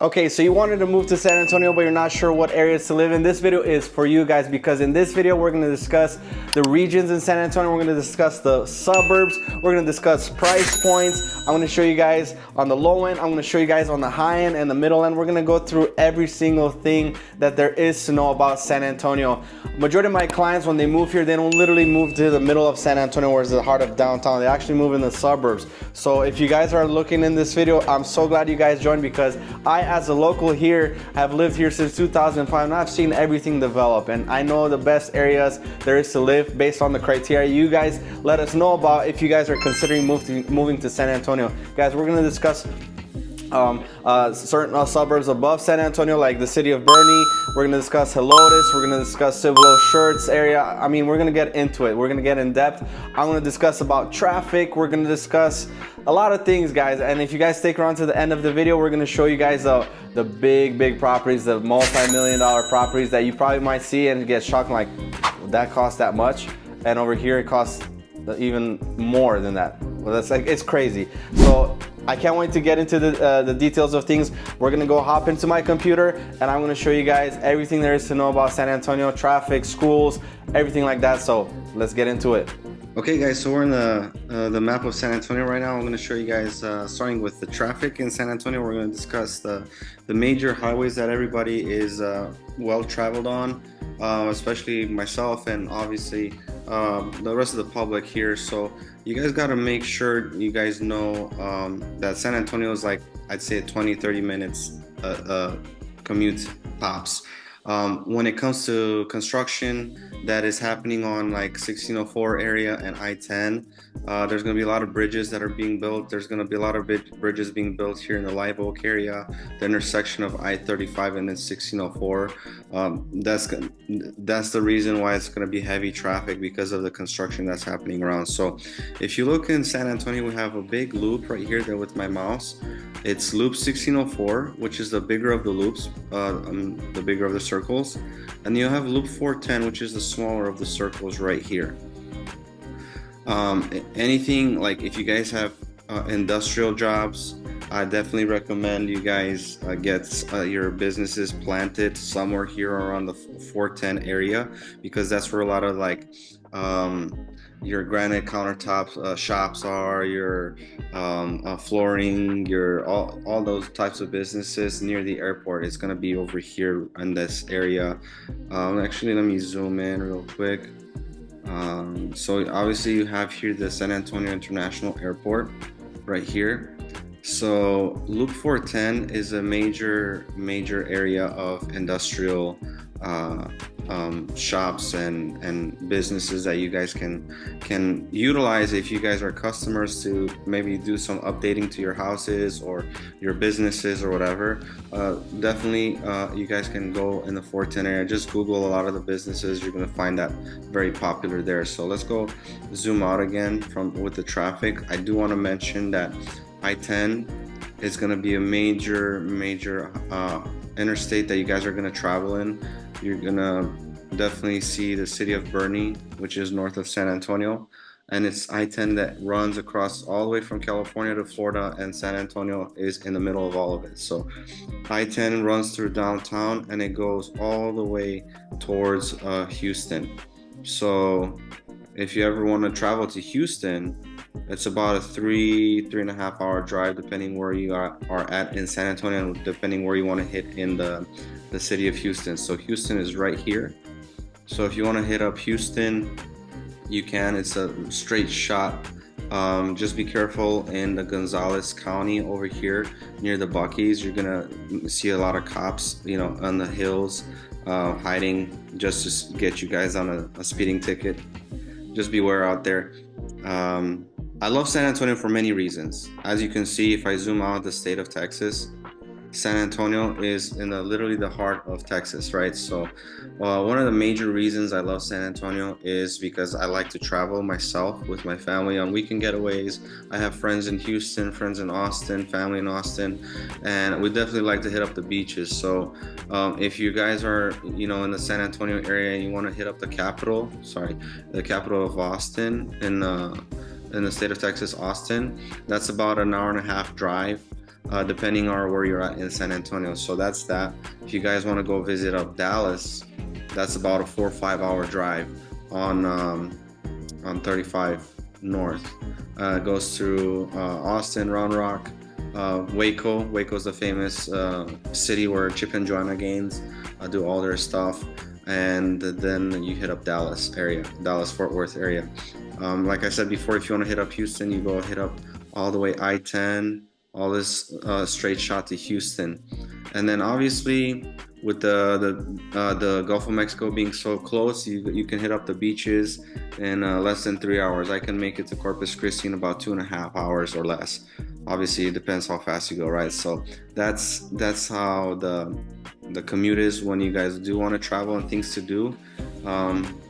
Okay, so you wanted to move to San Antonio, but you're not sure what areas to live in. This video is for you guys, because in this video, we're gonna discuss the regions in San Antonio. We're gonna discuss the suburbs. We're gonna discuss price points. I'm gonna show you guys on the low end. I'm gonna show you guys on the high end and the middle end. We're gonna go through every single thing that there is to know about San Antonio. Majority of my clients, when they move here, they don't literally move to the middle of San Antonio, where it's the heart of downtown. They actually move in the suburbs. So if you guys are looking in this video, I'm so glad you guys joined, because as a local here, have lived here since 2005, and I've seen everything develop, and I know the best areas there is to live based on the criteria you guys let us know about if you guys are considering moving to San Antonio. Guys, we're gonna discuss certain suburbs above San Antonio, like the city of Bernie. We're gonna discuss Helotes. We're gonna discuss Cibolo Shirts area. I mean, we're gonna get into it. We're gonna get in depth. I'm gonna discuss about traffic. We're gonna discuss a lot of things, guys. And if you guys stick around to the end of the video, we're gonna show you guys the big properties, the multi-million-dollar properties that you probably might see and get shocked, like, that costs that much, and over here it costs even more than that. Well, that's like, it's crazy. So I can't wait to get into the details of things. We're gonna go hop into my computer, and I'm gonna show you guys everything there is to know about San Antonio, traffic, schools, everything like that. So let's get into it. Okay, guys, so we're in the map of San Antonio right now. I'm going to show you guys, starting with the traffic in San Antonio. We're going to discuss the major highways that everybody is well traveled on, especially myself and obviously the rest of the public here. So you guys got to make sure you guys know that San Antonio is, like, I'd say 20-30 minutes commute tops. When it comes to construction that is happening on, like, 1604 area and I-10, there's going to be a lot of bridges that are being built. There's going to be a lot of bridges being built here in the Live Oak area, the intersection of I-35 and then 1604. That's the reason why it's going to be heavy traffic, because of the construction that's happening around. So if you look in San Antonio, we have a big loop right here there with my mouse. It's loop 1604, which is the bigger of the loops, the bigger of the circles, and you have loop 410, which is the smaller of the circles right here. Anything, like, if you guys have industrial jobs, I definitely recommend you guys get your businesses planted somewhere here around the 410 area, because that's where a lot of, like, your granite countertop shops are, your flooring, your all those types of businesses near the airport. It's going to be over here in this area. Actually, let me zoom in real quick. So obviously you have here the San Antonio International Airport right here. So loop 410 is a major area of industrial shops and businesses that you guys can utilize if you guys are customers, to maybe do some updating to your houses or your businesses or whatever. Definitely you guys can go in the 410 area. Just Google a lot of the businesses. You're going to find that very popular there. So let's go zoom out again with the traffic. I do want to mention that I-10 is going to be a major interstate that you guys are going to travel in. You're going to definitely see the city of Bernie, which is north of San Antonio, and it's I-10 that runs across all the way from California to Florida, and San Antonio is in the middle of all of it. So I-10 runs through downtown, and it goes all the way towards Houston. So if you ever want to travel to Houston, it's about a 3.5 hour drive, depending where you are at in San Antonio, and depending where you want to hit in the city of Houston. So Houston is right here. So if you want to hit up Houston, you can. It's a straight shot. Just be careful in the Gonzales County over here near the Buc-ee's. You're gonna see a lot of cops, you know, on the hills, hiding just to get you guys on a speeding ticket. Just beware out there. I love San Antonio for many reasons. As you can see, if I zoom out the state of Texas, San Antonio is in literally the heart of Texas, right? So one of the major reasons I love San Antonio is because I like to travel myself with my family on weekend getaways. I have friends in Houston, friends in Austin, family in Austin, and we definitely like to hit up the beaches. So if you guys are, you know, in the San Antonio area and you want to hit up the capital of Austin in the state of Texas, Austin, that's about an hour and a half drive. depending on where you're at in San Antonio. So that's that. If you guys want to go visit up Dallas, that's about a 4 or 5 hour drive on 35 North. It goes through Austin, Round Rock, Waco. Waco's the famous city where Chip and Joanna Gaines do all their stuff. And then you hit up Dallas area, Dallas Fort Worth area. Like I said before, if you want to hit up Houston, you go hit up all the way I-10, all this straight shot to Houston. And then obviously with the Gulf of Mexico being so close, you can hit up the beaches in less than 3 hours. I can make it to Corpus Christi in about 2.5 hours or less. Obviously, it depends how fast you go, right? So that's how the commute is when you guys do want to travel and things to do.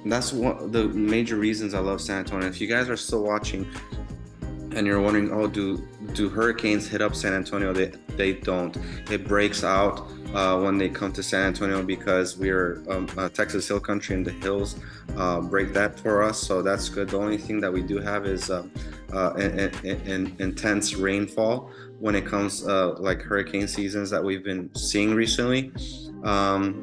That's one of the major reasons I love San Antonio. If you guys are still watching and you're wondering, oh, do hurricanes hit up San Antonio? They don't. It breaks out when they come to San Antonio because we're Texas Hill Country, and the hills break that for us. So that's good. The only thing that we do have is intense rainfall when it comes like hurricane seasons that we've been seeing recently.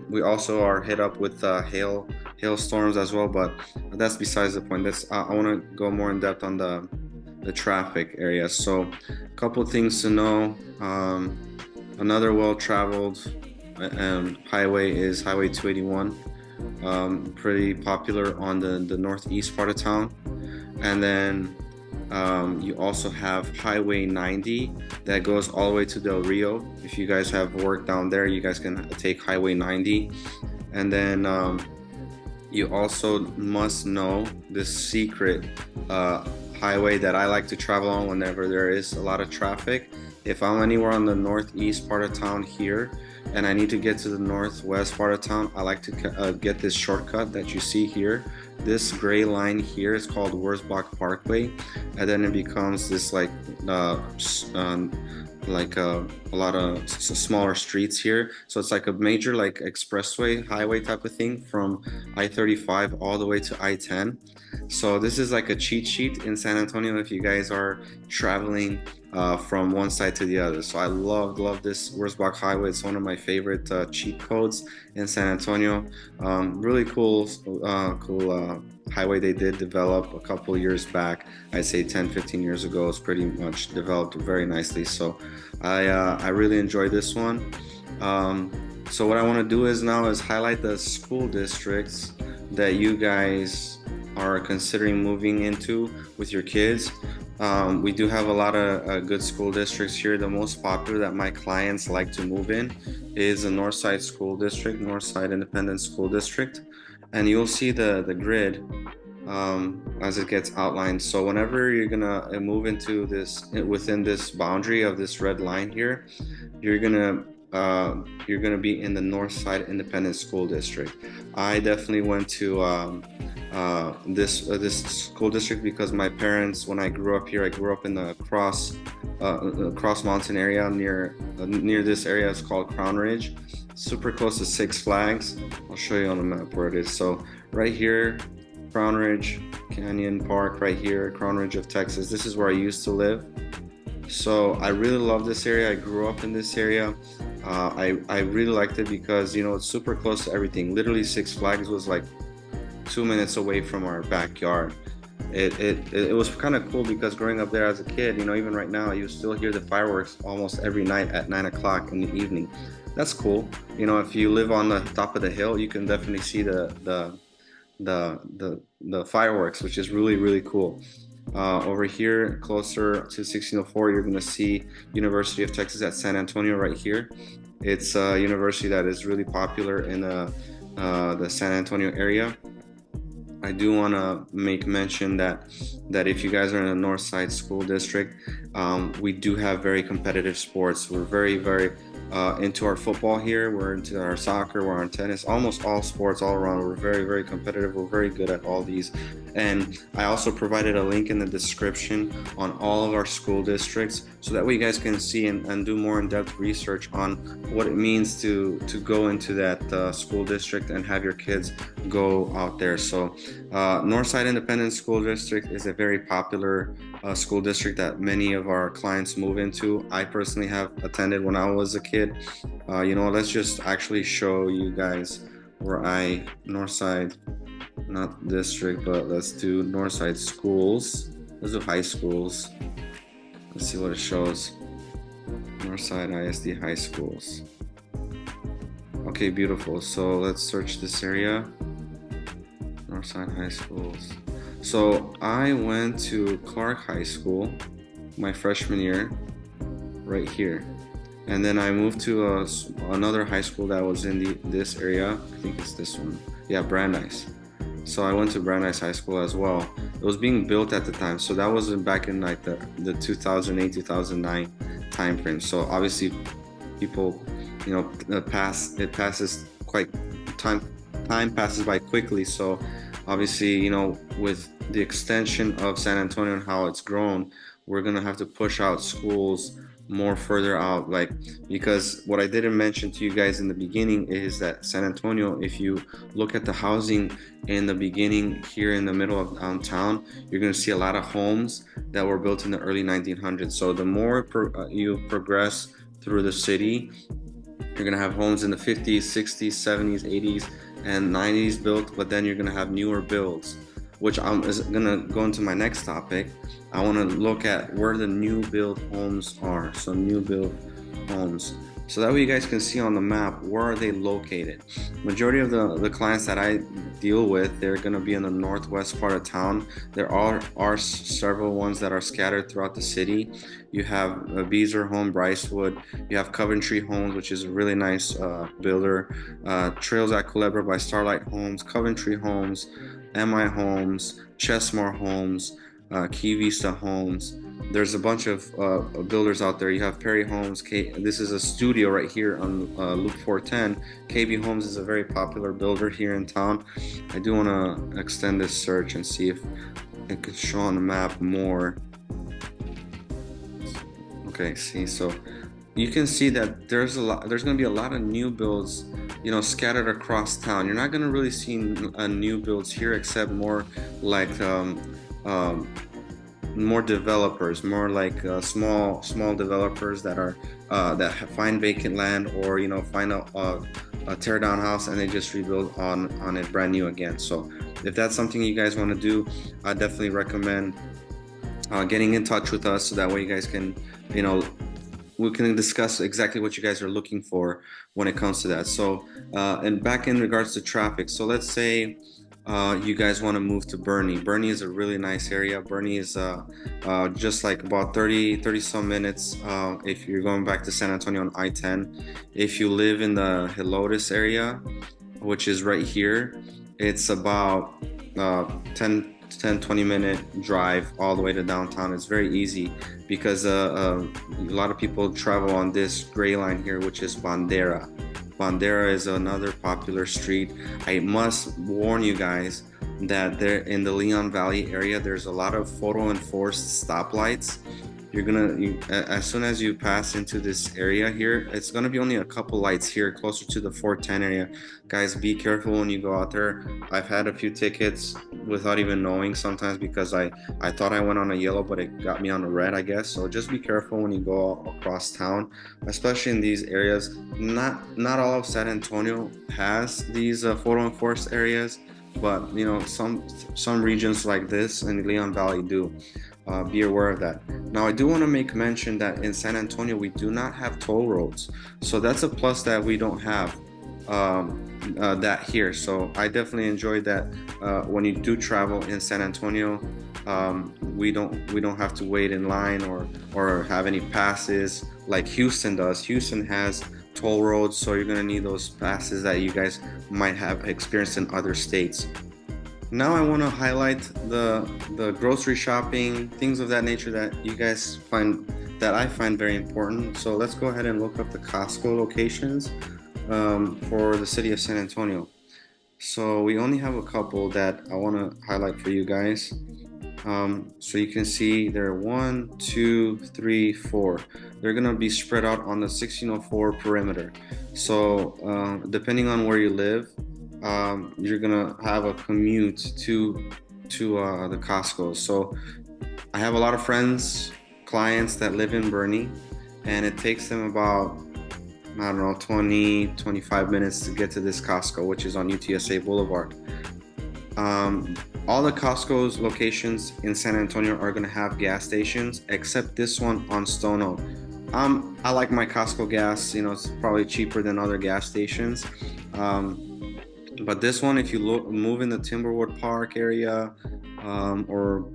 We also are hit up with hailstorms as well, but that's besides the point. I want to go more in depth on the traffic area. So a couple of things to know. Another well-traveled highway is Highway 281. Pretty popular on the northeast part of town. And then you also have Highway 90 that goes all the way to Del Rio. If you guys have work down there, you guys can take Highway 90. And then you also must know this secret highway that I like to travel on whenever there is a lot of traffic. If I'm anywhere on the northeast part of town here and I need to get to the northwest part of town, I like to get this shortcut that you see here. This gray line here is called Wurzbach Parkway, and then it becomes this like a lot of smaller streets here. So it's like a major like expressway highway type of thing from I-35 all the way to I-10. So this is like a cheat sheet in San Antonio if you guys are traveling from one side to the other. So I love this Wurzbach Highway. It's one of my favorite cheat codes in San Antonio. Really cool highway they did develop a couple years back. I'd say 10-15 years ago. It's pretty much developed very nicely. So I really enjoy this one. So what I want to do is highlight the school districts that you guys are considering moving into with your kids. We do have a lot of good school districts here. The most popular that my clients like to move in is the Northside School District, Northside Independent School District. And you'll see the grid as it gets outlined. So whenever you're gonna move into within this boundary of this red line here, you're gonna be in the Northside Independent School District. I definitely went to this school district because my parents, when I grew up here, I grew up in the Cross Mountain area near this area. It's called Crown Ridge, super close to Six Flags. I'll show you on the map where it is. So right here, Crown Ridge Canyon Park, right here, Crown Ridge of Texas. This is where I used to live. So I really love this area. I grew up in this area. I really liked it because, you know, it's super close to everything. Literally Six Flags was like 2 minutes away from our backyard. It was kind of cool because growing up there as a kid, you know, even right now, you still hear the fireworks almost every night at 9 o'clock in the evening. That's cool. You know, if you live on the top of the hill, you can definitely see the fireworks, which is really, really cool. Over here, closer to 1604, you're going to see University of Texas at San Antonio right here. It's a university that is really popular in the San Antonio area. I do want to make mention that if you guys are in the North Side School District, we do have very competitive sports. We're very, very into our football here. We're into our soccer. We're on tennis. Almost all sports all around. We're very, very competitive. We're very good at all these. And I also provided a link in the description on all of our school districts, so that way you guys can see and do more in-depth research on what it means to go into that school district and have your kids go out there. So Northside Independent School District is a very popular school district that many of our clients move into. I personally have attended when I was a kid. Let's just actually show you guys where Northside, not district, but let's do Northside schools. Let's do high schools. Let's see what it shows. Northside ISD high schools. Okay, beautiful. So let's search this area. Northside high schools. So I went to Clark High School my freshman year, right here, and then I moved to another high school that was in this area. I think it's this one. Yeah, Brandeis. So I went to Brandeis High School as well. It was being built at the time, so that was back in like the 2008 2009 time frame. So obviously, people, it passes quite time. Time passes by quickly. So obviously, with the extension of San Antonio and how it's grown, we're gonna have to push out schools more further out, like, because what I didn't mention to you guys in the beginning is that San Antonio, if you look at the housing in the beginning here in the middle of downtown, you're going to see a lot of homes that were built in the early 1900s. So the more you progress through the city, you're going to have homes in the 50s, 60s, 70s, 80s, and 90s built, but then you're going to have newer builds, which is going to go into my next topic. I want to look at where the new build homes are. So new build homes. So that way you guys can see on the map, where are they located. Majority of the clients that I deal with, they're going to be in the northwest part of town. There are several ones that are scattered throughout the city. You have Beezer Home, Brycewood. You have Coventry Homes, which is a really nice builder. Trails at Culebra by Starlight Homes, Coventry Homes, MI Homes, Chesmore Homes, Key Vista Homes. There's a bunch of builders out there. You have Perry Homes. This is a studio right here on Loop 410. KB Homes is a very popular builder here in town. I do want to extend this search and see if it could show on the map more. Okay, see, so you can see that there's going to be a lot of new builds, scattered across town. You're not going to really see new builds here, except more like more developers, more like small developers that are that find vacant land, or find a tear down house and they just rebuild on it brand new again. So if that's something you guys want to do, I definitely recommend getting in touch with us, so that way you guys can, we can discuss exactly what you guys are looking for when it comes to that. So and back in regards to traffic, so let's say you guys want to move to Bernie. Bernie is a really nice area. Bernie is just like about 30 some minutes if you're going back to San Antonio on I-10. If you live in the Helotes area, which is right here, it's about 10-20 minute drive all the way to downtown. It's very easy because a lot of people travel on this gray line here, which is Bandera. Bandera is another popular street. I must warn you guys that there in the Leon Valley area, there's a lot of photo enforced stoplights. As soon as you pass into this area here, it's gonna be only a couple lights here closer to the 410 area. Guys, be careful when you go out there. I've had a few tickets without even knowing sometimes, because I thought I went on a yellow, but it got me on a red, I guess. So just be careful when you go across town, especially in these areas. Not all of San Antonio has these photo enforced areas, but some regions like this in Leon Valley do. Be aware of that. Now, I do want to make mention that in San Antonio, we do not have toll roads. So that's a plus that we don't have that here. So I definitely enjoyed that when you do travel in San Antonio. We don't have to wait in line or have any passes like Houston does. Houston has toll roads, so you're going to need those passes that you guys might have experienced in other states. Now I want to highlight the grocery shopping, things of that nature that you guys find, that I find very important. So let's go ahead and look up the Costco locations for the city of San Antonio. So we only have a couple that I want to highlight for you guys. So you can see there are 1, 2, 3, 4. They're gonna be spread out on the 1604 perimeter. So depending on where you live, you're gonna have a commute to the Costco. So I have a lot of friends, clients that live in Bernie, and it takes them about, I don't know, 20, 25 minutes to get to this Costco, which is on UTSA Boulevard. Um, all the Costco's locations in San Antonio are going to have gas stations, except this one on Stone Oak. I like my Costco gas. You know, it's probably cheaper than other gas stations. But this one, if you move in the Timberwood Park area, or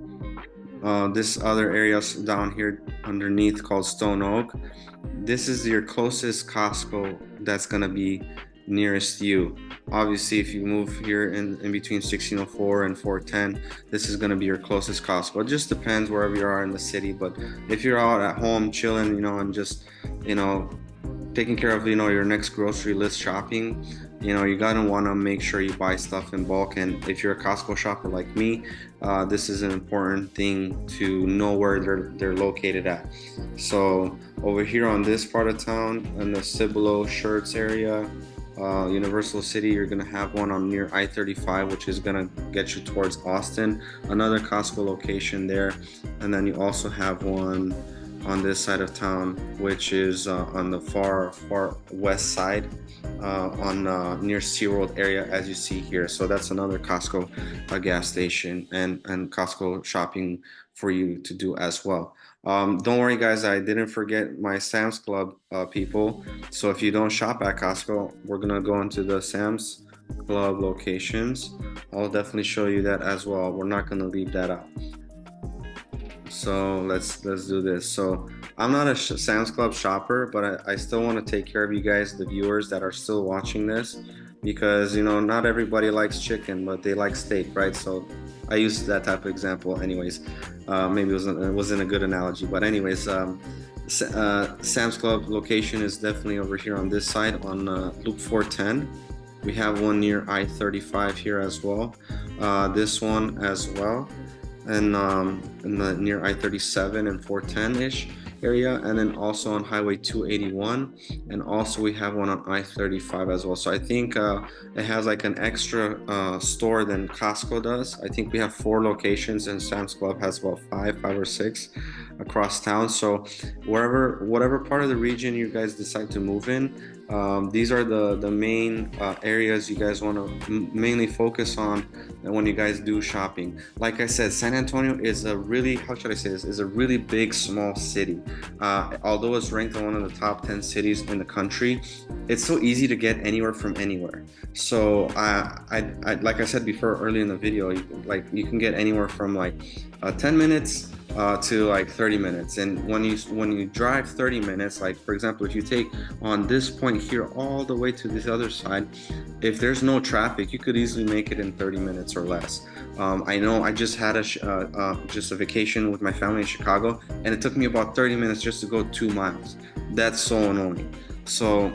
this other area down here underneath called Stone Oak, this is your closest Costco that's gonna be nearest you. Obviously, if you move here in between 1604 and 410, this is gonna be your closest Costco. It just depends wherever you are in the city, but if you're out at home chilling, you know, and just, you know, taking care of, you know, your next grocery list shopping, you know, you gotta want to make sure you buy stuff in bulk. And if you're a Costco shopper like me, this is an important thing to know where they're located at. So over here on this part of town, in the Cibolo Shirts area, Universal City, you're gonna have one on near I-35, which is gonna get you towards Austin. Another Costco location there, and then you also have one on this side of town, which is on the far west side, on near SeaWorld area, as you see here. So that's another Costco gas station and Costco shopping for you to do as well. Don't worry, guys, I didn't forget my Sam's Club people. So if you don't shop at Costco, we're gonna go into the Sam's Club locations. I'll definitely show you that as well. We're not gonna leave that out. So let's do this. So I'm not a Sam's Club shopper, but I still want to take care of you guys, the viewers that are still watching this, because, you know, not everybody likes chicken, but they like steak, right? So I use that type of example anyways. Maybe it wasn't a good analogy, but anyways, Sam's Club location is definitely over here on this side on Loop 410. We have one near I-35 here as well. This one as well, and in the near I-37 and 410-ish area, and then also on Highway 281, and also we have one on I-35 as well. So I think it has like an extra store than Costco does. I think we have 4 locations, and Sam's Club has about five or six across town. So whatever part of the region you guys decide to move in, these are the main areas you guys want to mainly focus on when you guys do shopping. Like I said, San Antonio is a really, how should I say this, is a really big small city. Although it's ranked on one of the top 10 cities in the country, it's so easy to get anywhere from anywhere. So I like I said before early in the video, you can get anywhere from like 10 minutes to like 30 minutes. And when you drive 30 minutes, like for example, if you take on this point here all the way to this other side, if there's no traffic, you could easily make it in 30 minutes or less. I know I just had just a vacation with my family in Chicago, and it took me about 30 minutes just to go 2 miles. That's so annoying. So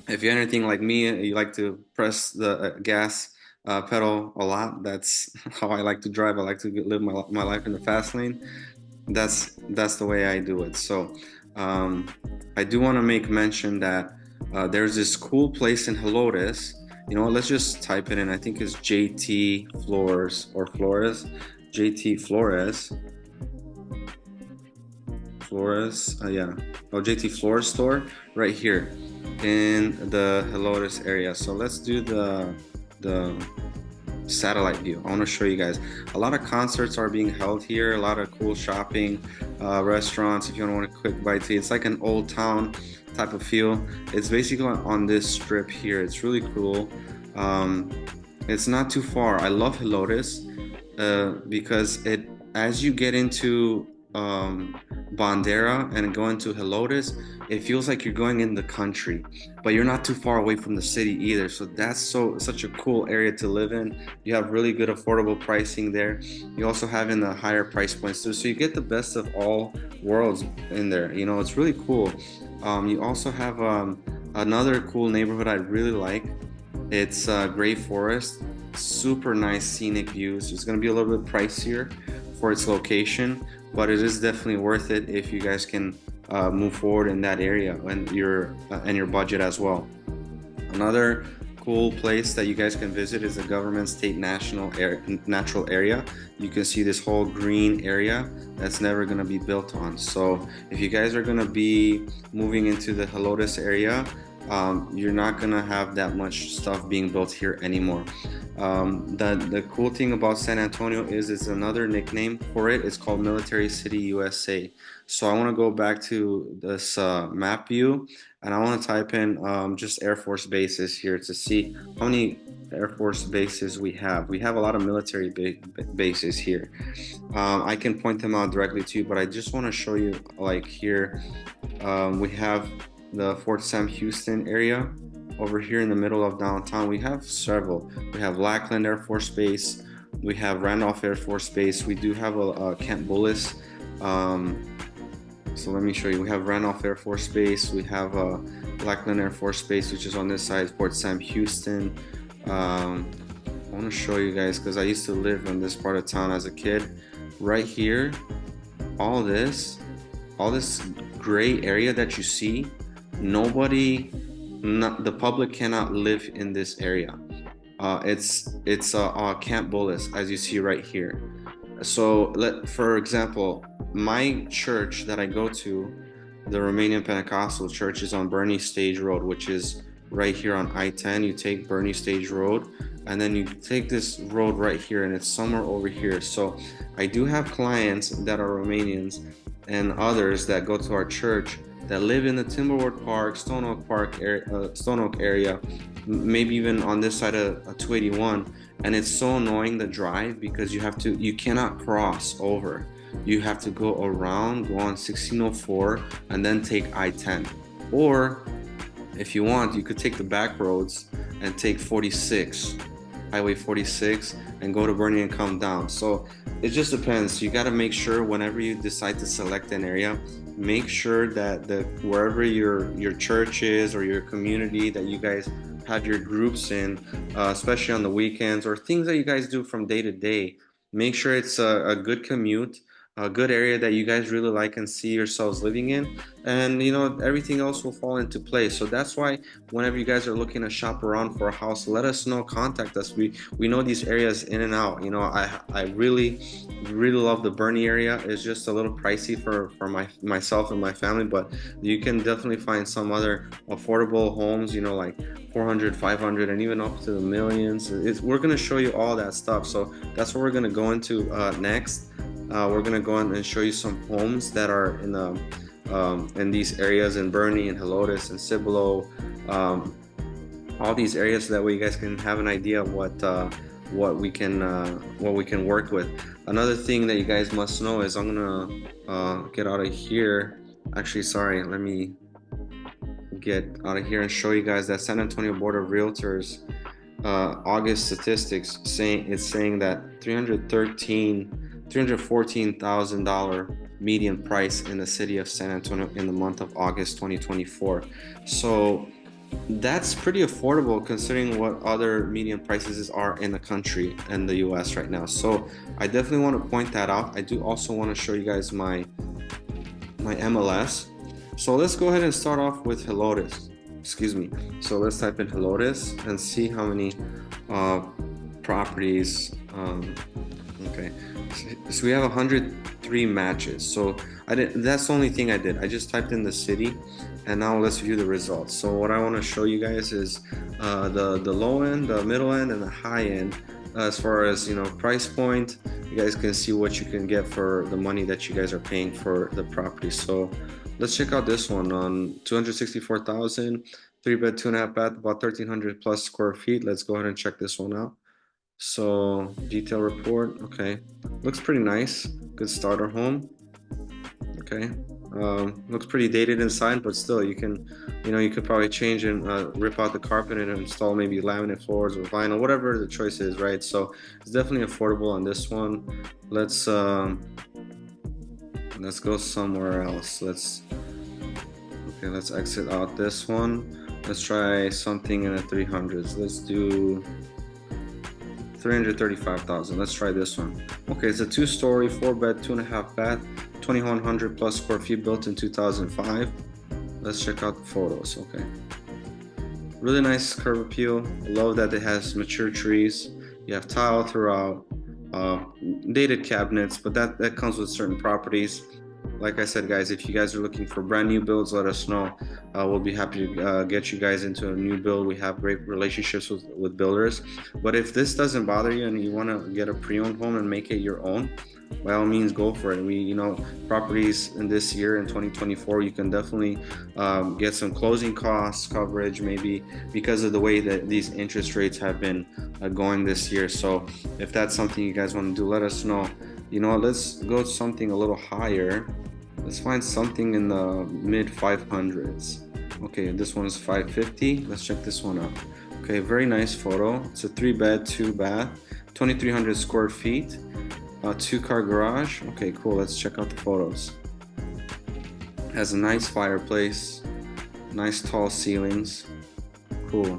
if you're anything like me, you like to press the gas pedal a lot. That's how I like to drive. I like to live my life in the fast lane. That's the way I do it. So I do want to make mention that there's this cool place in Helotes. You know what, let's just type it in. I think it's JT Flores or Flores, JT Flores. Yeah. Oh, JT Flores store right here in the Helotes area. So let's do the satellite view. I want to show you guys. A lot of concerts are being held here, a lot of cool shopping, restaurants if you don't want a quick bite to eat. It's like an old town type of feel. It's basically on this strip here. It's really cool. It's not too far. I love Helotes because as you get into Bandera and go into Helotes, it feels like you're going in the country, but you're not too far away from the city either. So that's such a cool area to live in. You have really good affordable pricing there. You also have in the higher price points too, so you get the best of all worlds in there. You know, it's really cool. You also have another cool neighborhood I really like. It's Gray Forest. Super nice scenic views. It's going to be a little bit pricier for its location, but it is definitely worth it if you guys can move forward in that area and your budget as well. Another cool place that you guys can visit is the government state natural area. You can see this whole green area that's never going to be built on. So if you guys are going to be moving into the Helotes area, you're not going to have that much stuff being built here anymore. The cool thing about San Antonio is it's another nickname for it. It's called Military City, USA. So I want to go back to this map view, and I want to type in just Air Force bases here to see how many Air Force bases we have. We have a lot of military bases here. I can point them out directly to you, but I just want to show you, like here, we have the Fort Sam Houston area. Over here in the middle of downtown, we have several. We have Lackland Air Force Base. We have Randolph Air Force Base. We do have a Camp Bullis. So let me show you. We have Randolph Air Force Base. We have Lackland Air Force Base, which is on this side, Fort Sam Houston. I want to show you guys because I used to live in this part of town as a kid. Right here, all this gray area that you see, the public cannot live in this area. It's Camp Bullis, as you see right here. So for example, my church that I go to, the Romanian Pentecostal church, is on Bernie Stage Road, which is right here on I-10. You take Bernie Stage Road, and then you take this road right here, and it's somewhere over here. So I do have clients that are Romanians and others that go to our church that live in the Timberwood Park, Stone Oak area, maybe even on this side of 281. And it's so annoying, the drive, because you cannot cross over. You have to go around, go on 1604, and then take I-10. Or if you want, you could take the back roads and take 46, Highway 46, and go to Bernie and come down. So it just depends. You got to make sure whenever you decide to select an area, make sure that wherever your church is or your community that you guys have your groups in, especially on the weekends or things that you guys do from day to day, make sure it's a good commute, a good area that you guys really like and see yourselves living in, and everything else will fall into place. So that's why whenever you guys are looking to shop around for a house, let us know, contact us. We know these areas in and out. I really love the Bernie area. It's just a little pricey for myself and my family, but you can definitely find some other affordable homes, like 400, 500, and even up to the millions. We're going to show you all that stuff. So that's what we're going to go into next. We're going to go in and show you some homes that are in these areas in Bernie and Helotes and Cibolo, all these areas, so that way you guys can have an idea of what we can work with. Another thing that you guys must know is I'm gonna get out of here. Actually, sorry, let me get out of here and show you guys that San Antonio Board of Realtors August statistics saying that $314,000 median price in the city of San Antonio in the month of August 2024. So that's pretty affordable considering what other median prices are in the country and the US right now. So I definitely want to point that out. I do also want to show you guys my MLS. So let's go ahead and start off with Helotes. Excuse me. So let's type in Helotes and see how many properties. Okay, so we have 103 matches. So that's the only thing I did. I just typed in the city, and now let's view the results. So what I want to show you guys is the low end, the middle end, and the high end. As far as price point, you guys can see what you can get for the money that you guys are paying for the property. So let's check out this one on 264,000, 3-bed, 2.5 bath, about 1,300 plus square feet. Let's go ahead and check this one out. So detail report, okay, looks pretty nice. Good starter home. Okay, looks pretty dated inside, but still you can you could probably change and rip out the carpet and install maybe laminate floors or vinyl, whatever the choice is, right? So it's definitely affordable on this one. Let's go somewhere else. Let's exit out this one. Let's try something in the 300s. Let's do 335,000. Let's try this one. Okay, it's a 2-story, 4-bed, 2.5 bath, 2,100 plus square feet, built in 2005. Let's check out the photos. Okay, Really nice curb appeal. I love that it has mature trees. You have tile throughout, uh, dated cabinets, but that comes with certain properties. Like I said, guys, if you guys are looking for brand new builds, let us know. We'll be happy to get you guys into a new build. We have great relationships with builders. But if this doesn't bother you and you want to get a pre-owned home and make it your own, by all means, go for it. Properties in this year in 2024, you can definitely get some closing costs coverage, maybe because of the way that these interest rates have been going this year. So if that's something you guys want to do, let us know. Let's go something a little higher. Let's find something in the mid 500s. Okay, this one's 550. Let's check this one out. Okay, very nice photo. It's a 3-bed, 2-bath, 2,300 square feet, 2-car garage. Okay, cool. Let's check out the photos. Has a nice fireplace, nice tall ceilings. Cool.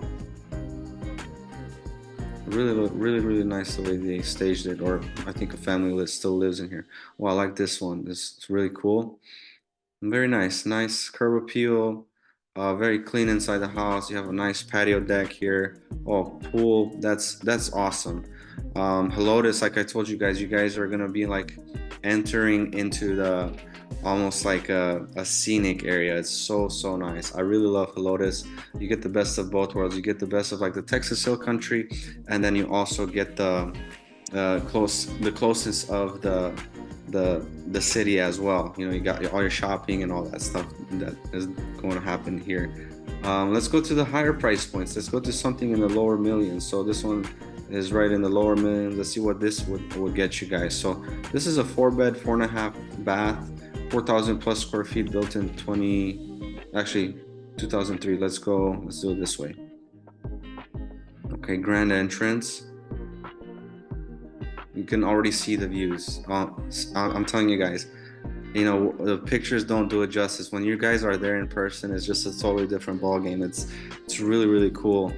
Really nice the way they staged it, or I think a family still lives in here. Well, I like this one. This is really cool. Very nice curb appeal. Very clean inside the house. You have a nice patio deck here. Oh, pool. That's awesome. Helotes, like I told you guys are gonna be like entering into the almost like a scenic area. It's so nice. I really love Helotes. You get the best of both worlds. You get the best of like the Texas Hill Country, and then you also get the closest of the city as well. You got all your shopping and all that stuff that is going to happen here. Let's go to the higher price points. Let's go to something in the lower millions. So this one is right in the lower millions. Let's see what this would get you guys. So this is a 4-bed, 4.5-bath, 4,000 plus square feet, built in 2003. Let's do it this way. Okay, grand entrance. You can already see the views. I'm telling you guys, the pictures don't do it justice. When you guys are there in person, it's just a totally different ball game. It's really cool.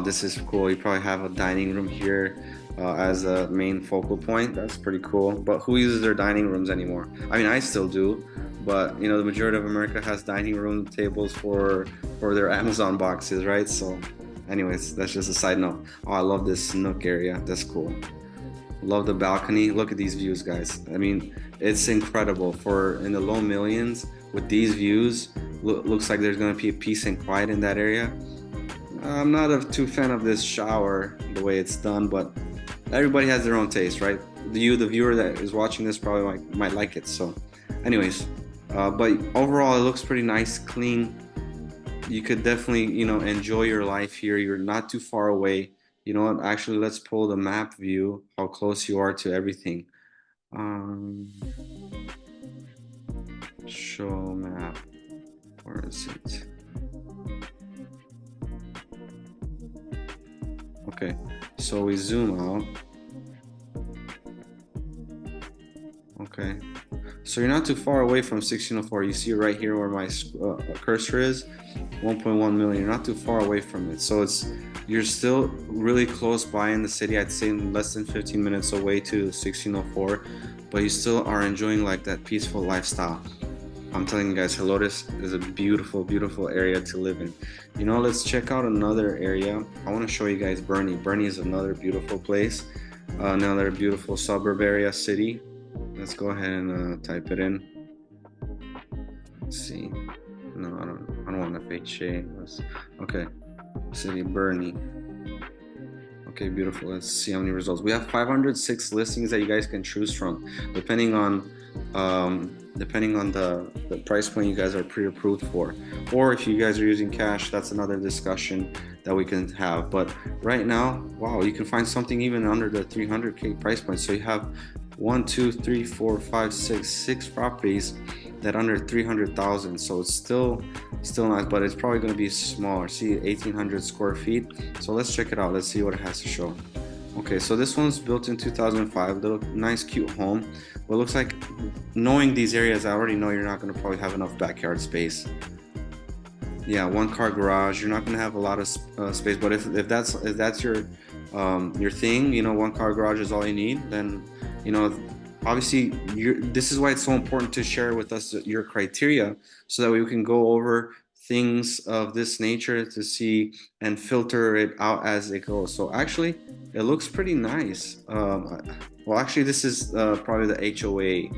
This is cool. You probably have a dining room here as a main focal point. That's pretty cool. But who uses their dining rooms anymore? I mean, I still do, but the majority of America has dining room tables for their Amazon boxes, right? So anyways, that's just a side note. Oh, I love this nook area. That's cool. Love the balcony. Look at these views, guys. I mean, it's incredible. For in the low millions with these views, looks like there's gonna be peace and quiet in that area. I'm not a too fan of this shower, the way it's done, but everybody has their own taste, right? The viewer that is watching this probably might like it. So anyways, but overall it looks pretty nice, clean. You could definitely enjoy your life here. You're not too far away. You know what? Actually, let's pull the map view, how close you are to everything. Show map. Where is it? Okay, so we zoom out. Okay, so you're not too far away from 1604. You see right here where my cursor is, 1.1 million. You're not too far away from it. So you're still really close by in the city. I'd say less than 15 minutes away to 1604, but you still are enjoying like that peaceful lifestyle. I'm telling you guys, Helotes is a beautiful area to live in. Let's check out another area. I want to show you guys Bernie. Bernie is another beautiful place, another beautiful suburb area, city. Let's go ahead and type it in. Let's see. No, I don't want FHA. Okay. City Bernie. Okay, beautiful. Let's see how many results. We have 506 listings that you guys can choose from, depending on the price point you guys are pre-approved for. Or if you guys are using cash, that's another discussion that we can have. But right now, wow, you can find something even under the 300K price point. So you have 6 properties that under 300,000. So it's still nice, but it's probably going to be smaller. See, 1,800 square feet. So let's check it out. Let's see what it has to show. Okay, so this one's built in 2005. Little nice, cute home. But it looks like, knowing these areas, I already know you're not going to probably have enough backyard space. Yeah, 1-car garage. You're not going to have a lot of space. But if that's your thing, 1-car garage is all you need. Then obviously, this is why it's so important to share with us your criteria, so that we can go over things of this nature to see and filter it out as it goes. So actually, it looks pretty nice. Well, actually, this is probably the HOA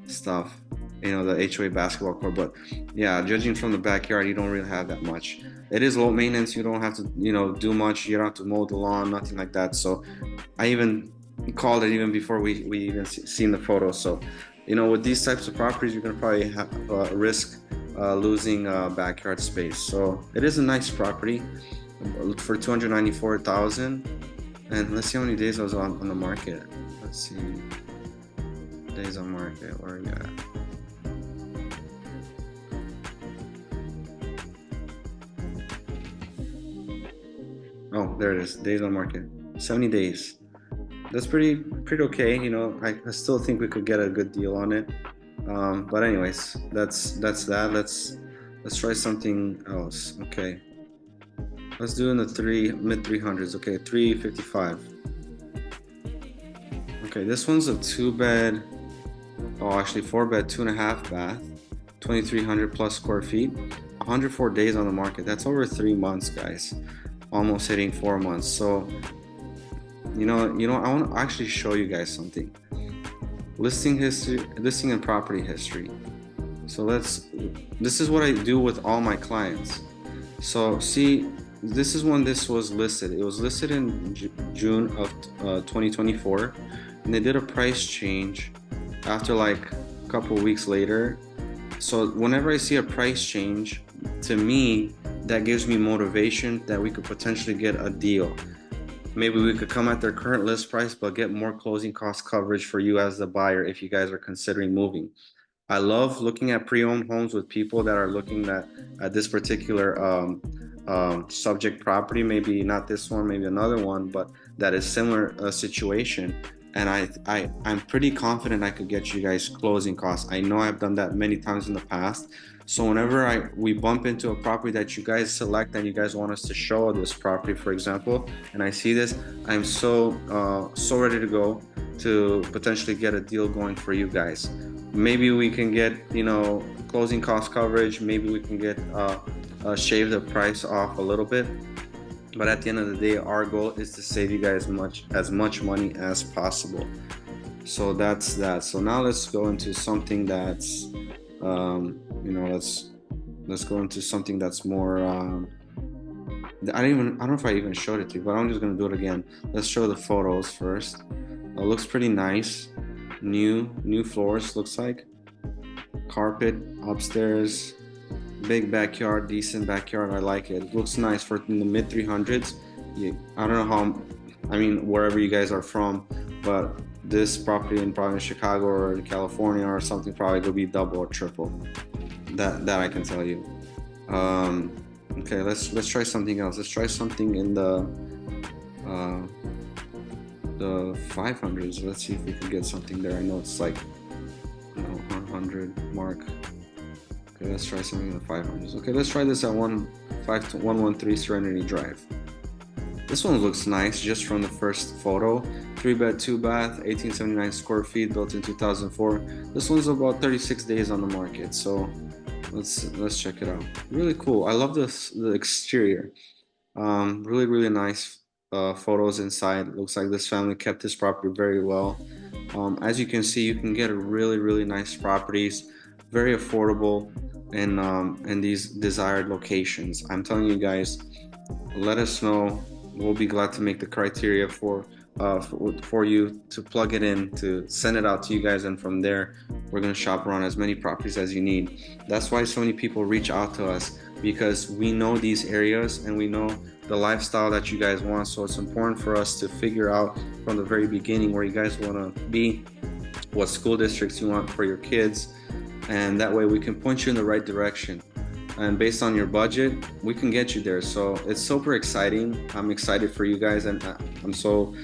stuff, you know, the HOA basketball court. But yeah, judging from the backyard, you don't really have that much. It is low maintenance. You don't have to, you know, do much. You don't have to mow the lawn, nothing like that. So I even called it even before we even seen the photo. So, you know, with these types of properties, you're gonna probably have risk losing backyard space. So it is a nice property for 294,000. And let's see how many days I was on the market. Let's see, days on market. Where are we at? Oh, there it is. Days on market. 70 days. That's pretty okay. You know, I still think we could get a good deal on it. But anyways, that's that. Let's try something else. Okay. Let's do in the mid 300s. Okay, 355. Okay, this one's a 2 bed. Oh, actually 4 bed, 2.5 bath, 2,300 plus square feet, 104 days on the market. That's over 3 months, guys. Almost hitting 4 months. So, you know, I want to actually show you guys something. Listing history, listing and property history. So this is what I do with all my clients. So see, this is when this was listed. It was listed in June of 2024, and they did a price change after like a couple weeks later. So whenever I see a price change, to me, that gives me motivation that we could potentially get a deal. Maybe we could come at their current list price, but get more closing cost coverage for you as the buyer if you guys are considering moving. I love looking at pre-owned homes with people that are looking at this particular subject property, maybe not this one, maybe another one, but that is similar situation. And I'm pretty confident I could get you guys closing costs. I know I've done that many times in the past. So whenever we bump into a property that you guys select and you guys want us to show this property, for example, and I see this, I'm so ready to go to potentially get a deal going for you guys. Maybe we can get, you know, closing cost coverage. Maybe we can get shave the price off a little bit. But at the end of the day, our goal is to save you guys as much money as possible. So that's that. So now let's go into something that's, you know, let's go into something that's more. I don't know if I even showed it to you, but I'm just gonna do it again. Let's show the photos first. It looks pretty nice. New floors, looks like. Carpet upstairs. Big backyard, decent backyard. I like it. It looks nice for in the mid 300s. I don't know how, I mean, wherever you guys are from, but this property in probably Chicago or California or something probably will be double or triple. That I can tell you. Okay, let's try something else. Let's try something in the 500s. Let's see if we can get something there. I know it's like, you know, 100 mark. Okay, let's try something in the 500s. Okay, let's try this at 113 Serenity Drive. This one looks nice just from the first photo. 3 bed, 2 bath, 1879 square feet, built in 2004. This one's about 36 days on the market. So let's check it out. Really cool. I love the exterior. Really nice photos inside. Looks like this family kept this property very well. As you can see, you can get really nice properties, very affordable, in these desired locations. I'm telling you guys, let us know. We'll be glad to make the criteria for you to plug it in, to send it out to you guys, and from there we're going to shop around as many properties as you need. That's why so many people reach out to us, because we know these areas and we know the lifestyle that you guys want. So it's important for us to figure out from the very beginning where you guys want to be, what school districts you want for your kids, and that way we can point you in the right direction. And based on your budget, we can get you there. So it's super exciting. I'm excited for you guys, and I'm so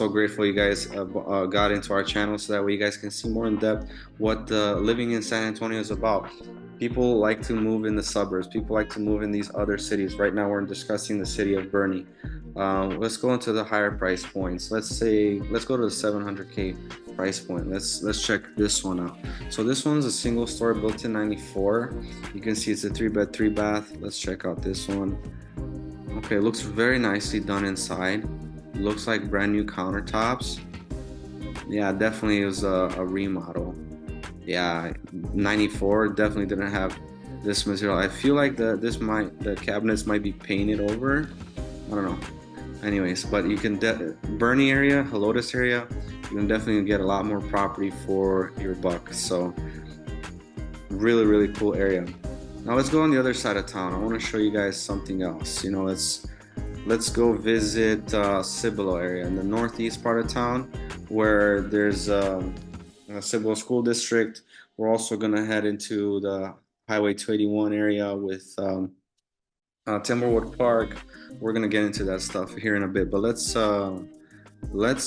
grateful you guys got into our channel, so that way you guys can see more in depth what living in San Antonio is about. People like to move in the suburbs. People like to move in these other cities. Right now, we're discussing the city of Bernie. Let's go into the higher price points. Let's go to the 700K price point. Let's check this one out. So this one's a single story built in 94. You can see it's a 3 bed, 3 bath. Let's check out this one. Okay, looks very nicely done inside. Looks like brand new countertops. Yeah, definitely was a remodel. Yeah, 94 definitely didn't have this material. I feel like the cabinets might be painted over. I don't know. Anyways, but you can Bernie area, Helotes area, you can definitely get a lot more property for your buck. So really cool area. Now let's go on the other side of town. I want to show you guys something else. Let's go visit Cibolo area in the northeast part of town, where there's Cibolo School District. We're also gonna head into the Highway 281 area with Timberwood Park. We're gonna get into that stuff here in a bit, but let's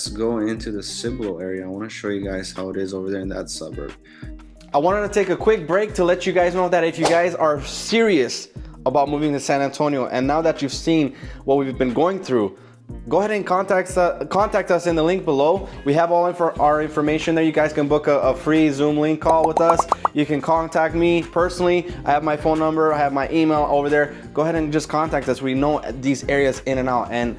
go into the Cibolo area. I want to show you guys how it is over there in that suburb. I wanted to take a quick break to let you guys know that if you guys are serious about moving to San Antonio, and now that you've seen what we've been going through, go ahead and contact us in the link below. We have all our information there. You guys can book a free Zoom link call with us. You can contact me personally. I have my phone number. I have my email over there. Go ahead and just contact us. We know these areas in and out, and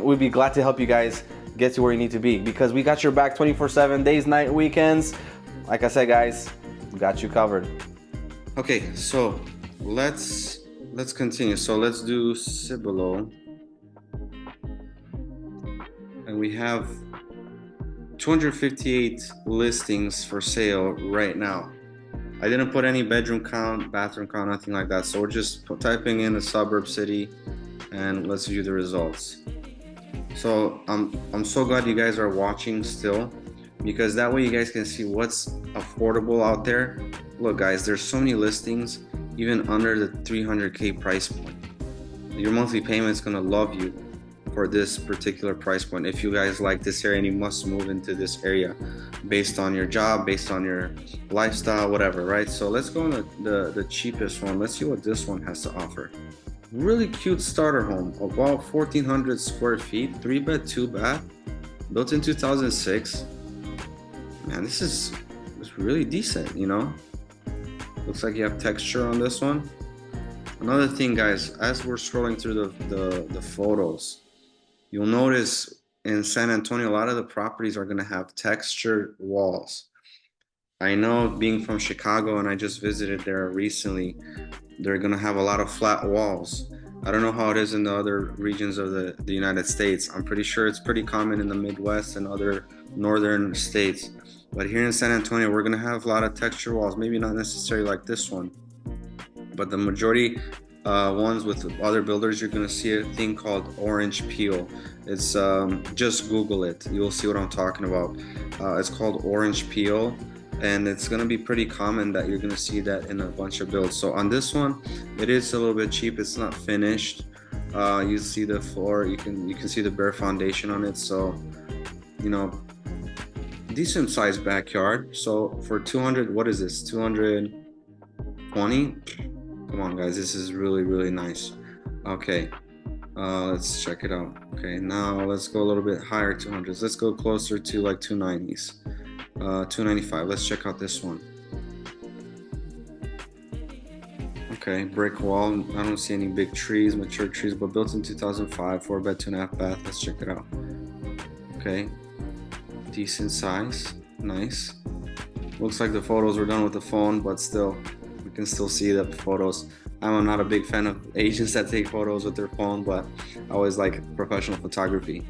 we'd be glad to help you guys get to where you need to be, because we got your back 24/7, days, night, weekends. Like I said, guys, we got you covered. Okay, so let's continue. So let's do Cibolo. And we have 258 listings for sale right now. I didn't put any bedroom count, bathroom count, nothing like that. So we're just typing in a suburb city, and let's view the results. So I'm so glad you guys are watching still, because that way you guys can see what's affordable out there. Look guys, there's so many listings even under the 300K price point. Your monthly payment's gonna love you for this particular price point. If you guys like this area and you must move into this area based on your job, based on your lifestyle, whatever, right? So let's go on the cheapest one. Let's see what this one has to offer. Really cute starter home, about 1,400 square feet, 3 bed, 2 bath, built in 2006. Man, this is really decent, Looks like you have texture on this one. Another thing, guys, as we're scrolling through the photos, you'll notice in San Antonio, a lot of the properties are going to have textured walls. I know, being from Chicago, and I just visited there recently, they're going to have a lot of flat walls. I don't know how it is in the other regions of the United States. I'm pretty sure it's pretty common in the Midwest and other northern states. But here in San Antonio, we're going to have a lot of texture walls. Maybe not necessarily like this one, but the majority ones with other builders, you're going to see a thing called orange peel. It's just Google it. You'll see what I'm talking about. It's called orange peel, and it's going to be pretty common that you're going to see that in a bunch of builds. So on this one, it is a little bit cheap. It's not finished. You see the floor. You can see the bare foundation on it. So, decent sized backyard. So for 200, what is this? 220? Come on guys, this is really nice. Okay, let's check it out. Okay, now let's go a little bit higher, 200s. Let's go closer to like 290s. 295. Let's check out this one. Okay, brick wall. I don't see any big trees, mature trees, but built in 2005, 4 bed, 2.5 bath. Let's check it out. Okay, decent size, nice. Looks like the photos were done with the phone, but still, we can still see the photos. I'm not a big fan of Asians that take photos with their phone, but I always like professional photography.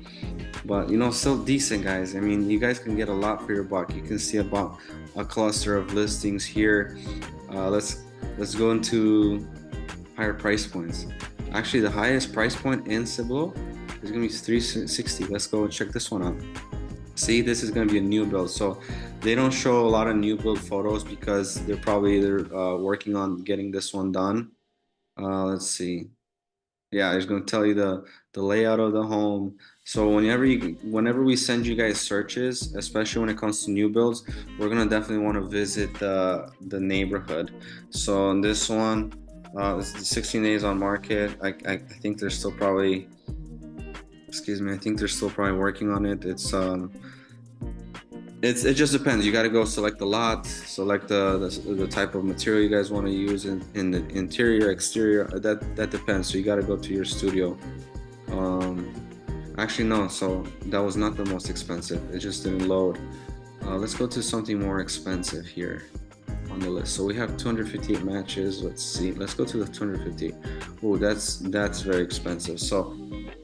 But still decent, guys. I mean, you guys can get a lot for your buck. You can see about a cluster of listings here. Let's go into higher price points. Actually, the highest price point in Cibolo is gonna be 360. Let's go and check this one out. See, this is going to be a new build, so they don't show a lot of new build photos because they're probably either working on getting this one done. Let's see. Yeah, it's gonna tell you the layout of the home. So whenever we send you guys searches, especially when it comes to new builds, we're gonna definitely want to visit the neighborhood. So on this one, it's 16 days on market. I think they're still probably, excuse me, I think they're still probably working on it. It just depends. You got to go select the lot, select the type of material you guys want to use in the interior, exterior. That depends. So you got to go to your studio. Um, Actually, no. So that was not the most expensive. It just didn't load. Let's go to something more expensive here on the list. So we have 258 matches. Let's see. Let's go to the 250. Oh, that's very expensive. So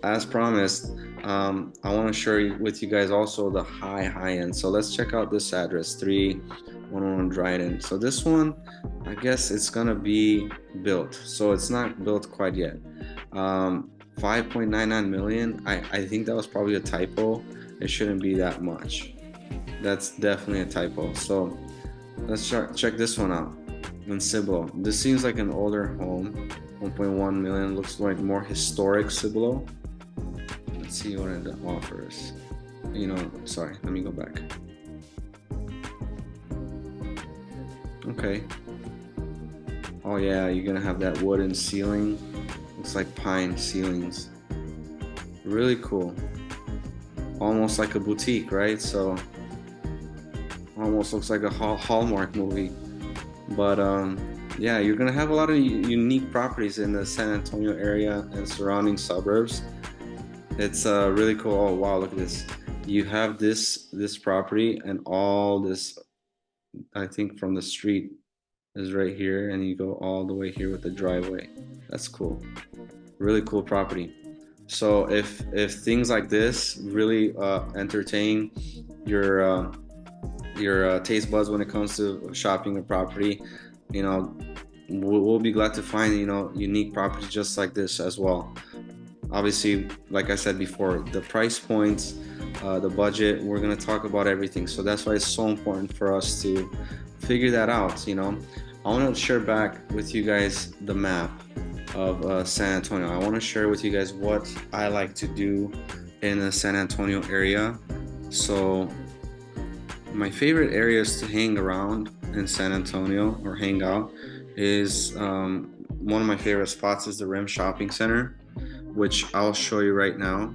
as promised, I want to share with you guys also the high end. So let's check out this address, 311 Dryden. So this one, I guess it's gonna be built. So it's not built quite yet. 5.99 million. I think that was probably a typo. It shouldn't be that much. That's definitely a typo. So let's check this one out. In Cibolo. This seems like an older home. 1.1 million. Looks like more historic Cibolo. Let's see what it offers. Sorry, let me go back. Okay. Oh yeah, you're gonna have that wooden ceiling. Looks like pine ceilings. Really cool. Almost like a boutique, right? So almost looks like a Hallmark movie. But yeah, you're gonna have a lot of unique properties in the San Antonio area and surrounding suburbs. It's really cool. Oh wow, look at this. You have this property and all this, I think from the street is right here, and you go all the way here with the driveway. That's cool. Really cool property. So if things like this really entertain your taste buds when it comes to shopping a property, you know, we'll be glad to find unique properties just like this as well. Obviously, like I said before, the price points, the budget, we're going to talk about everything. So that's why it's so important for us to figure that out. I want to share back with you guys the map of San Antonio. I want to share with you guys what I like to do in the San Antonio area. So my favorite areas to hang around in San Antonio or hang out is one of my favorite spots is the Rim Shopping Center, which I'll show you right now.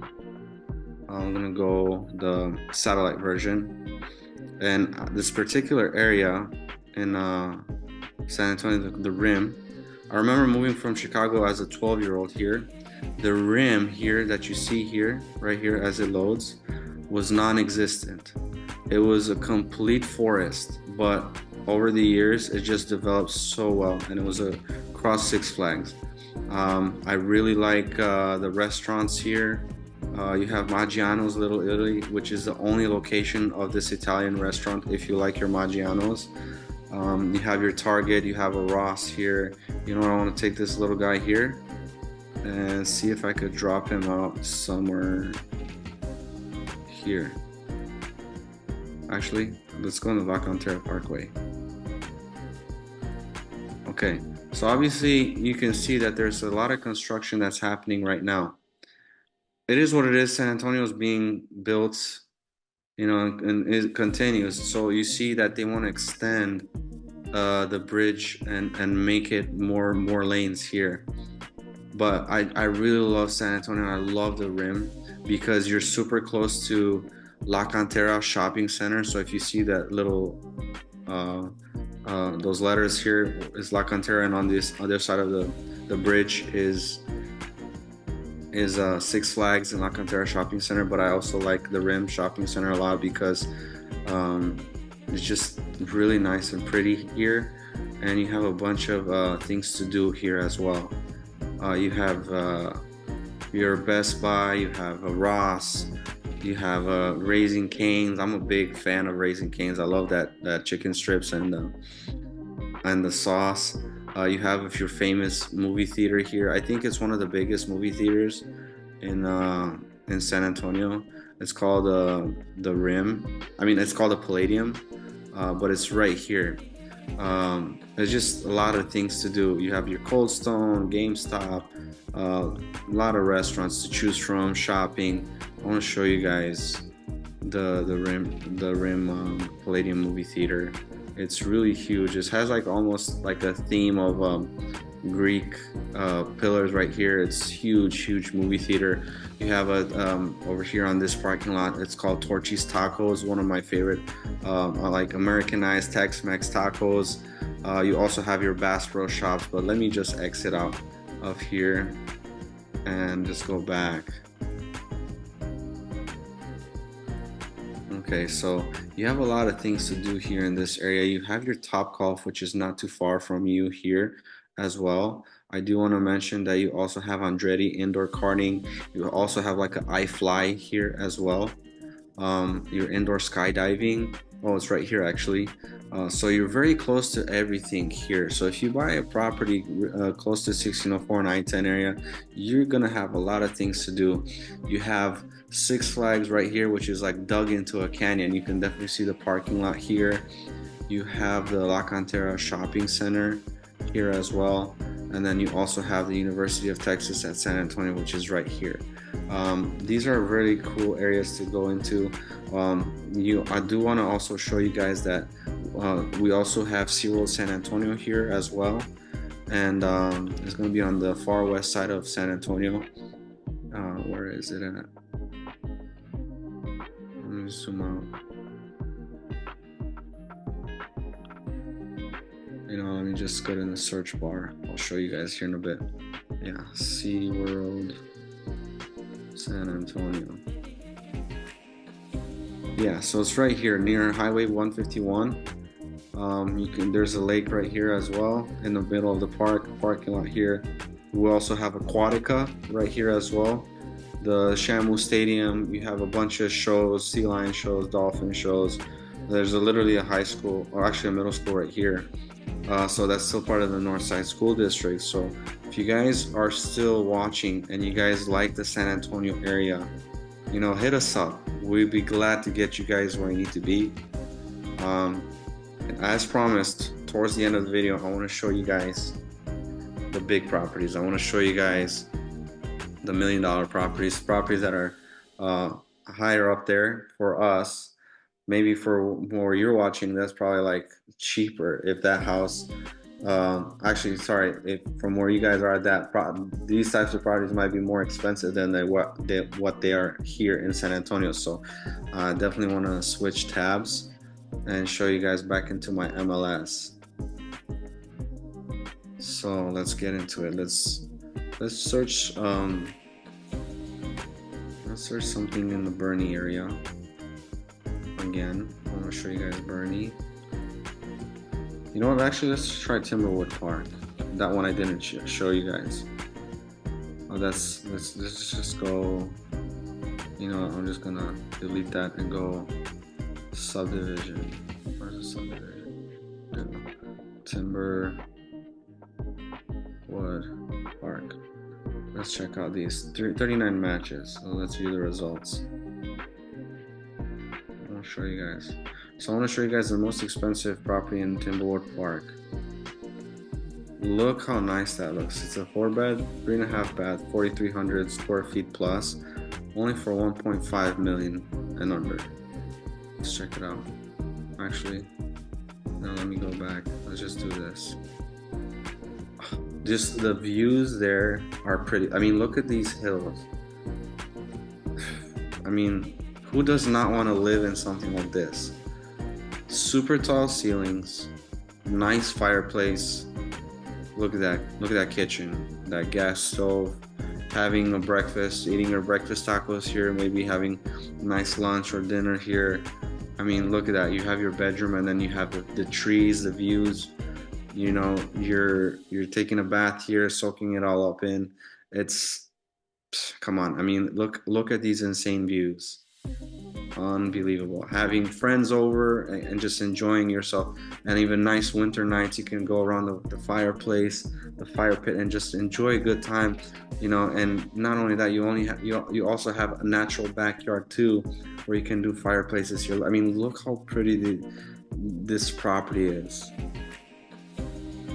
I'm gonna go the satellite version, and this particular area in San Antonio, the Rim. I remember moving from Chicago as a 12-year-old here. The Rim here that you see here, right here as it loads, was non-existent. It was a complete forest, but over the years it just developed so well, and it was across Six Flags. I really like the restaurants here. You have Maggiano's Little Italy, which is the only location of this Italian restaurant if you like your Maggiano's. You have your Target, you have a Ross here. You know what, I want to take this little guy here and see if I could drop him out somewhere here. Actually, let's go on the La Cantera Parkway. Okay, so obviously you can see that there's a lot of construction that's happening right now. It is what it is. San Antonio is being built, and it continues. So you see that they want to extend the bridge and make it more lanes here. But I really love San Antonio. I love the Rim because you're super close to La Cantera Shopping Center. So if you see that little those letters here is La Cantera, and on this other side of the bridge is Six Flags and La Cantera Shopping Center. But I also like the Rim Shopping Center a lot because it's just really nice and pretty here, and you have a bunch of things to do here as well. You have your Best Buy, you have a Ross, you have Raising Cane's. I'm a big fan of Raising Cane's. I love that chicken strips and the sauce. You have your famous movie theater here. I think it's one of the biggest movie theaters in San Antonio. It's called the Rim. I mean, it's called the Palladium, but it's right here. There's just a lot of things to do. You have your Cold Stone, GameStop, a lot of restaurants to choose from, shopping. I want to show you guys the Rim Palladium movie theater. It's really huge. It has like almost like a theme of Greek pillars right here. It's huge movie theater. You have a over here on this parking lot. It's called Torchy's Tacos, one of my favorite like Americanized Tex-Mex tacos. You also have your Bass Pro Shops, but let me just exit out of here and just go back. Okay, so you have a lot of things to do here in this area. You have your Top Golf, which is not too far from you here as well. I do want to mention that you also have Andretti indoor karting. You also have like an iFly here as well. Your indoor skydiving. Oh, it's right here actually. So you're very close to everything here. So if you buy a property close to 1604 and I-10 area, you're gonna have a lot of things to do. You have Six Flags right here, which is like dug into a canyon. You can definitely see the parking lot here. You have the La Cantera Shopping Center here as well. And then you also have the University of Texas at San Antonio, which is right here. These are really cool areas to go into. I do want to also show you guys that we also have SeaWorld San Antonio here as well. And it's going to be on the far west side of San Antonio. Where is it at? Let me zoom out. Let me just go to the search bar. I'll show you guys here in a bit. Yeah, SeaWorld San Antonio. Yeah, so it's right here near Highway 151. There's a lake right here as well in the middle of the parking lot here. We also have Aquatica right here as well. The Shamu Stadium, you have a bunch of shows, sea lion shows, dolphin shows. There's literally a high school, or actually a middle school right here. So that's still part of the Northside School District. So if you guys are still watching and you guys like the San Antonio area, hit us up. We'd be glad to get you guys where you need to be. As promised, towards the end of the video, I want to show you guys the big properties. I want to show you guys the $1 million properties that are higher up there for us. Maybe for where you're watching, that's probably like cheaper if that house. Actually, sorry, if from where you guys are at these types of properties might be more expensive than what they are here in San Antonio. So definitely want to switch tabs and show you guys back into my MLS. So let's get into it. Let's search. Let's search something in the Bernie area. Again, I want to show you guys Bernie. You know what? Actually, let's try Timberwood Park. That one I didn't show you guys. Oh, let's just go. I'm just gonna delete that and go subdivision. Where's the subdivision? Timberwood Park. Let's check out these 39 matches. So let's view the results. I'll show you guys. So I want to show you guys the most expensive property in Timberwood Park. Look how nice that looks. It's a 4-bed, 3.5 bath, 4,300 square feet plus, only for 1.5 million and under. Let's check it out. Actually, now let me go back. Let's just do this. Just the views there are pretty. I mean, look at these hills. I mean, who does not want to live in something like this? Super tall ceilings, nice fireplace. Look at that. Look at that kitchen, that gas stove. Having a breakfast, eating your breakfast tacos here, maybe having a nice lunch or dinner here. I mean, look at that. You have your bedroom, and then you have the trees, the views. You're taking a bath here, soaking it all up in. Come on. I mean, look at these insane views. Unbelievable. Having friends over and just enjoying yourself, and even nice winter nights, you can go around the fireplace, the fire pit, and just enjoy a good time. And not only that, you also have a natural backyard too, where you can do fireplaces here. I mean, look how pretty this property is.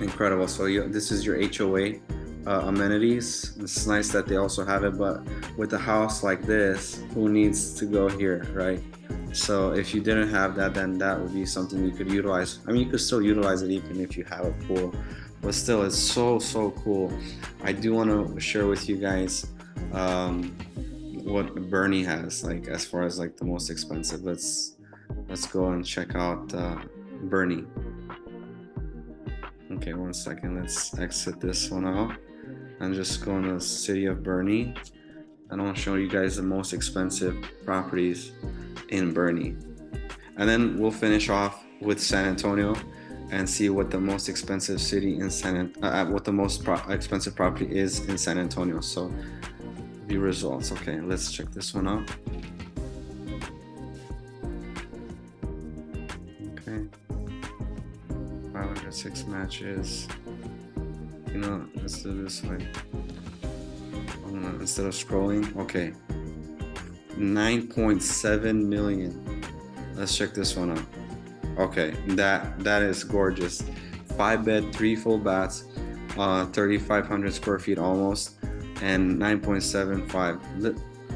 Incredible. So this is your HOA amenities. It's nice that they also have it, but with a house like this, who needs to go here, right? So if you didn't have that, then that would be something you could utilize. I mean, you could still utilize it even if you have a pool, but still, it's so cool. I do want to share with you guys what Bernie has, like as far as like the most expensive. Let's go and check out Bernie. Okay, 1 second. Let's exit this one out and just go in the city of Bernie. And I want to show you guys the most expensive properties in Bernie. And then we'll finish off with San Antonio and see what the most expensive city in what the most expensive property is in San Antonio. So view results. Okay, let's check this one out. Okay. 506 matches. You know, let's do this way. Instead of scrolling, okay. 9.7 million. Let's check this one out. Okay, that is gorgeous. 5-bed, 3 full baths, 3,500 square feet almost, and 9.75.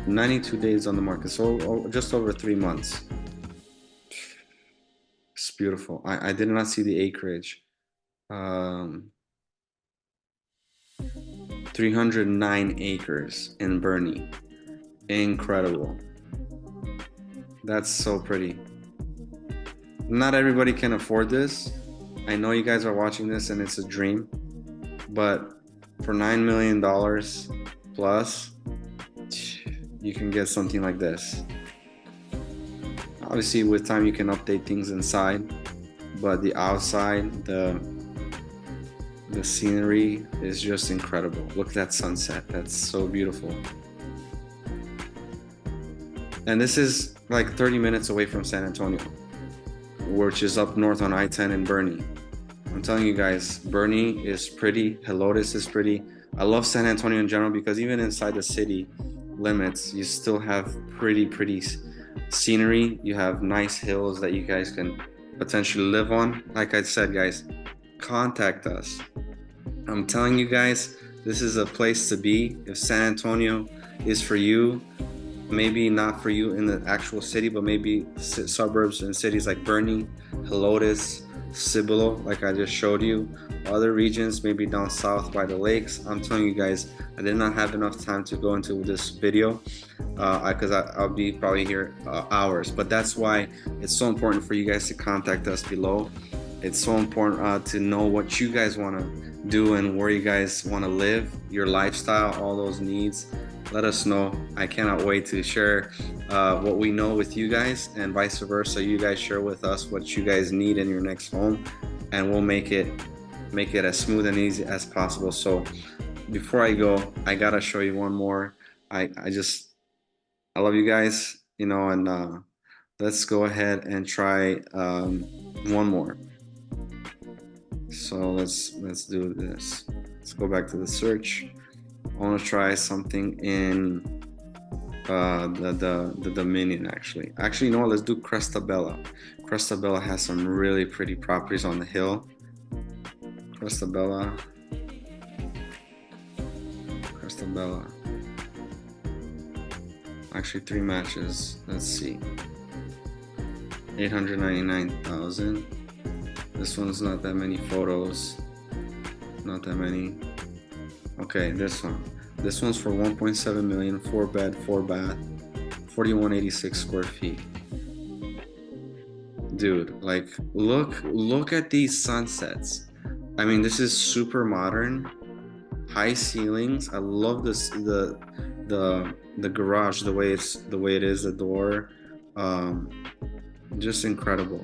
92 days on the market, so just over 3 months. It's beautiful. I did not see the acreage. 309 acres in Bernie. Incredible. That's so pretty. Not everybody can afford this. I know you guys are watching this and it's a dream, but for $9 million plus, you can get something like this. Obviously, with time you can update things inside, but the outside, the scenery is just incredible. Look at that sunset. That's so beautiful. And this is like 30 minutes away from San Antonio, which is up north on I-10 in Bernie. I'm telling you guys, Bernie is pretty. Helotes is pretty. I love San Antonio in general because even inside the city limits, you still have pretty scenery. You have nice hills that you guys can potentially live on. Like I said, guys, contact us. I'm telling you guys, this is a place to be. If San Antonio is for you, maybe not for you in the actual city, but maybe suburbs and cities like Bernie, Helotes, Cibolo, like I just showed you, other regions, maybe down south by the lakes. I'm telling you guys, I did not have enough time to go into this video because I'll be probably here hours, but that's why it's so important for you guys to contact us below. It's so important to know what you guys want to do and where you guys want to live, your lifestyle, all those needs. Let us know. I cannot wait to share what we know with you guys, and vice versa. You guys share with us what you guys need in your next home, and we'll make it as smooth and easy as possible. So before I go, I gotta show you one more. I love you guys, you know, and let's go ahead and try one more. So let's do this. Let's go back to the search. I want to try something in the Dominion actually. You know what? Let's do Cresta Bella. Cresta Bella has some really pretty properties on the hill. Cresta Bella. Actually, 3 matches. Let's see. 899,000. This one's not that many photos. Not that many. Okay, this one's for 1.7 million, 4-bed, 4-bath, 4186 square feet. Dude, like look at these sunsets. I mean, this is super modern, high ceilings. I love this, the garage, the way it is, the door, just incredible.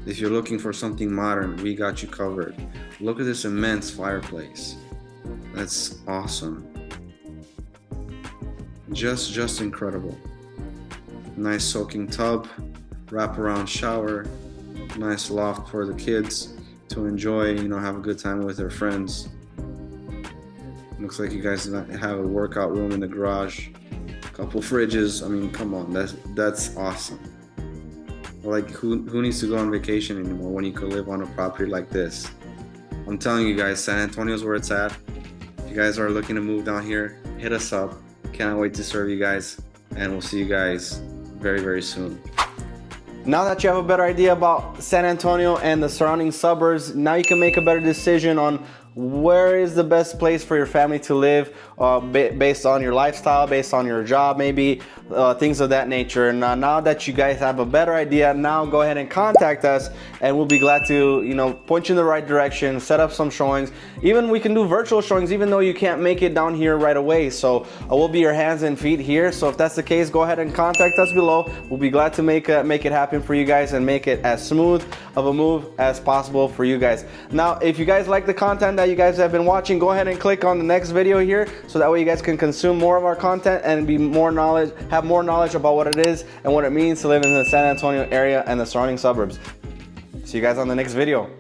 If you're looking for something modern, we got you covered. Look at this immense fireplace. That's awesome. Just incredible. Nice soaking tub, wraparound shower, nice loft for the kids to enjoy, you know, have a good time with their friends. Looks like you guys have a workout room in the garage, couple fridges. I mean, come on, that's awesome. Like who needs to go on vacation anymore when you could live on a property like this? I'm telling you guys, San Antonio is where it's at. If you guys are looking to move down here, hit us up. Can't wait to serve you guys, and we'll see you guys very, very soon. Now that you have a better idea about San Antonio and the surrounding suburbs, now you can make a better decision on where is the best place for your family to live, based on your lifestyle, based on your job, maybe things of that nature. And now that you guys have a better idea, now go ahead and contact us, and we'll be glad to, you know, point you in the right direction, set up some showings. Even we can do virtual showings, even though you can't make it down here right away. So we'll be your hands and feet here. So if that's the case, go ahead and contact us below. We'll be glad to make it happen for you guys and make it as smooth of a move as possible for you guys. Now, if you guys like the content that you guys have been watching, go ahead and click on the next video here, so that way you guys can consume more of our content and have more knowledge about what it is and what it means to live in the San Antonio area and the surrounding suburbs. See you guys on the next video.